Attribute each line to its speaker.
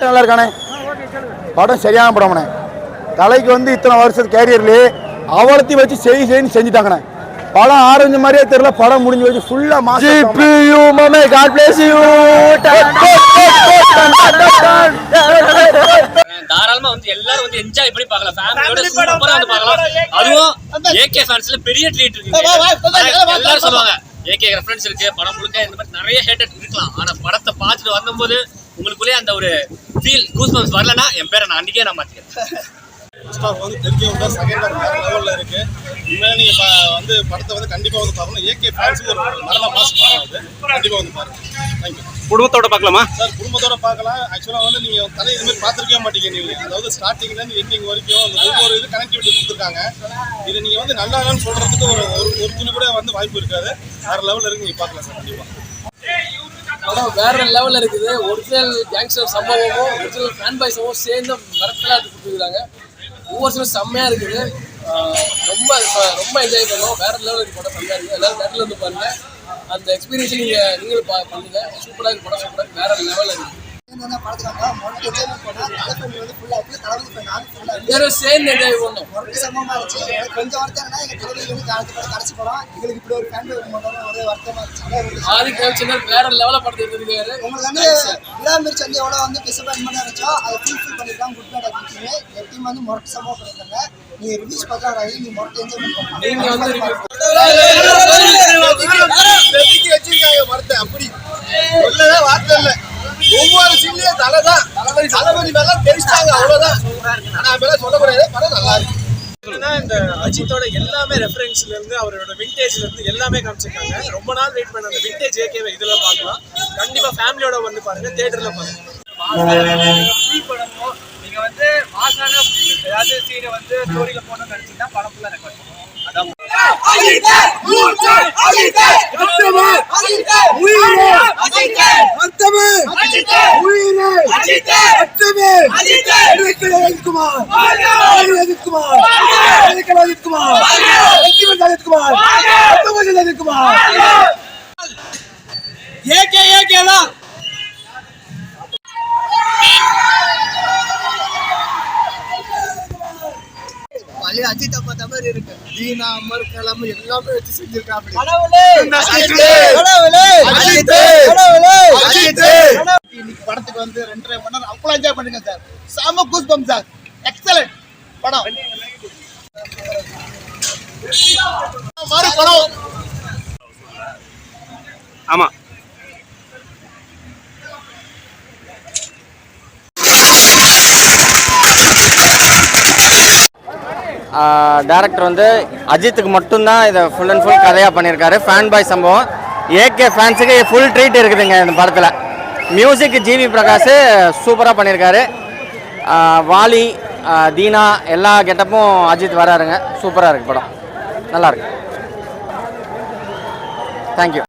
Speaker 1: நல்லா இருக்கானே, படம் சரியான படம்ண்ணே. தலைக்கு வந்து இத்தனை வருஷத்து கேரியர்லேயே அவலத்தையும் வச்சு செய்யுன்னு செஞ்சுட்டாங்கண்ணே. படம் ஆரஞ்சு மாதிரியே தெரியல, படம் முடிஞ்சு வச்சு ஃபுல்லா
Speaker 2: தாராளமா வந்து எல்லாரும் வந்து என்ஜாய் பண்ணி பார்க்கலாம். ஃபேமிலியோட சூப்பரா வந்து பார்க்கலாம். அதுவும் ஏகே ஃபேன்ஸ்ல பெரிய ட்ரீட் இருக்கு. எல்லாரும் சொல்லுவாங்க ஏகே ரெஃபரன்ஸ் இருக்கு படம் முழுக்க, இந்த மாதிரி நிறைய ஹேட்டர் இருக்கலாம். ஆனா படத்தை பார்த்துட்டு வந்தபோது உங்களுக்குள்ளே அந்த ஒரு ஃபீல் கூஸ்பம்ஸ் வரலன்னா என் பேரை நான் அன்னைக்கே நான் மாத்திக்கிறேன்.
Speaker 3: வந்து தெரிஞ்சவங்க செகண்ட் லெவலில் இருக்கு. இனிமேல் நீங்கள் வந்து படத்தை வந்து கண்டிப்பாக வந்து பார்க்கணும். ஏகே ஃபேன்ஸுக்கு ஒரு நல்ல மாசம் அது கண்டிப்பாக வந்து பாருங்க. தேங்க்யூ.
Speaker 4: குடும்பத்தோட பார்க்கலாமா
Speaker 3: சார்? குடும்பத்தோட பார்க்கலாம். ஆக்சுவலாக வந்து நீங்கள் தலை இதுமாதிரி பார்த்துருக்கவே மாட்டீங்க. நீங்கள் அதாவது ஸ்டார்டிங்லேருந்து எண்டிங் வரைக்கும் அந்த ஒவ்வொரு இது கனெக்டிவிட்டி கொடுத்துருக்காங்க. இதை நீங்கள் வந்து நல்லா இல்லைன்னு சொல்கிறதுக்கு ஒரு துணி கூட வந்து வாய்ப்பு இருக்காது. வேறு லெவலில் இருக்கு, நீங்கள் பார்க்கலாம் சார் கண்டிப்பாக.
Speaker 5: படம் வேற லெவலில் இருக்குது. ஒரிஜினல் கேங்ஸ்டர் சம்பவமும் ஒரிஜினல் ஃபேன் பாய்ஸமும் சேர்ந்து மிரட்டலாக கொடுத்துருக்காங்க. ஒவ்வொரு சில செம்மையாக இருக்குது. ரொம்ப என்ஜாய் பண்ணுவோம். வேற லெவலுக்கு படம் செம்மையாக இருக்குது. எல்லாரும் தேட்டரில் வந்து பாருங்க. அந்த எக்ஸ்பீரியன்ஸை நீங்களும் பண்ணுங்க. சூப்பராக இருக்கு படம், சூப்பராக வேற லெவலில் இருக்குது. சேர்ந்து என்ஜாய் பண்ணோம். வேற லெவலில் படத்தை எடுத்துருக்காரு. நீங்க வந்து
Speaker 3: அப்படி சொல்லவே வார்த்தை இல்லை. ஒவ்வொரு சீன்லயும் தளபதி மேல தெரிஞ்சாங்க, அவ்வளவுதான். நான் மேல சொல்ல கூடாது. படம் நல்லா இருக்கு.
Speaker 6: இந்த அஜித்தோட எல்லாமே ரெஃபரன்ஸ்ல இருந்து அவரோட விண்டேஜ்ல இருந்து எல்லாமே காமிச்சிருக்காங்க. ரொம்ப நாள் வெயிட் பண்ண அந்த விண்டேஜ் ஏகேவை இதெல்லாம் பார்க்கலாம். கண்டிப்பா ஃபேமிலியோட வந்து பாருங்க, தியேட்டர்ல பாருங்க.
Speaker 7: நீங்க வந்து மாசான ஏதாவது சீனை வந்து ஸ்டோரியில போகணும்னு நினைச்சீங்கன்னா படம் ஃபுல்லா ரெக்கார்ட் பண்ணுவோம். அதான்
Speaker 3: அஜித் பார்த்த மாதிரி இருக்கு. தீனா அமர்கலம் எல்லாமே வச்சு செஞ்சிருக்காங்க. இன்னைக்கு படத்துக்கு வந்து 2.5 மணி நேரம் அவ்வளோ என்ஜாய் பண்ணுங்க சார். செம கூஸ்பம்ஸ் சார். எக்ஸலென்ட் படம். படம்
Speaker 4: ஆமா.
Speaker 8: டைரக்டர் வந்து அஜித்துக்கு மட்டும்தான் இதை ஃபுல் அண்ட் ஃபுல் கதையாக பண்ணியிருக்காரு. ஃபேன் பாய் சம்பவம் ஏகே ஃபேன்ஸுக்கு ஃபுல் ட்ரீட் இருக்குதுங்க இந்த படத்தில். மியூசிக் ஜிவி பிரகாஷ் சூப்பராக பண்ணியிருக்காரு. வாலி, தீனா எல்லா கெட்டப்பும் அஜித் வராருங்க. சூப்பராக இருக்குது படம், நல்லாயிருக்கு. தேங்க்யூ.